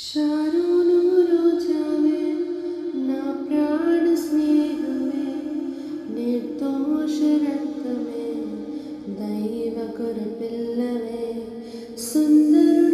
शारोनु रोजावे ना प्राण स्नेह में निर्दोष रक्त में दैव कुर पिल्लवे सुंदर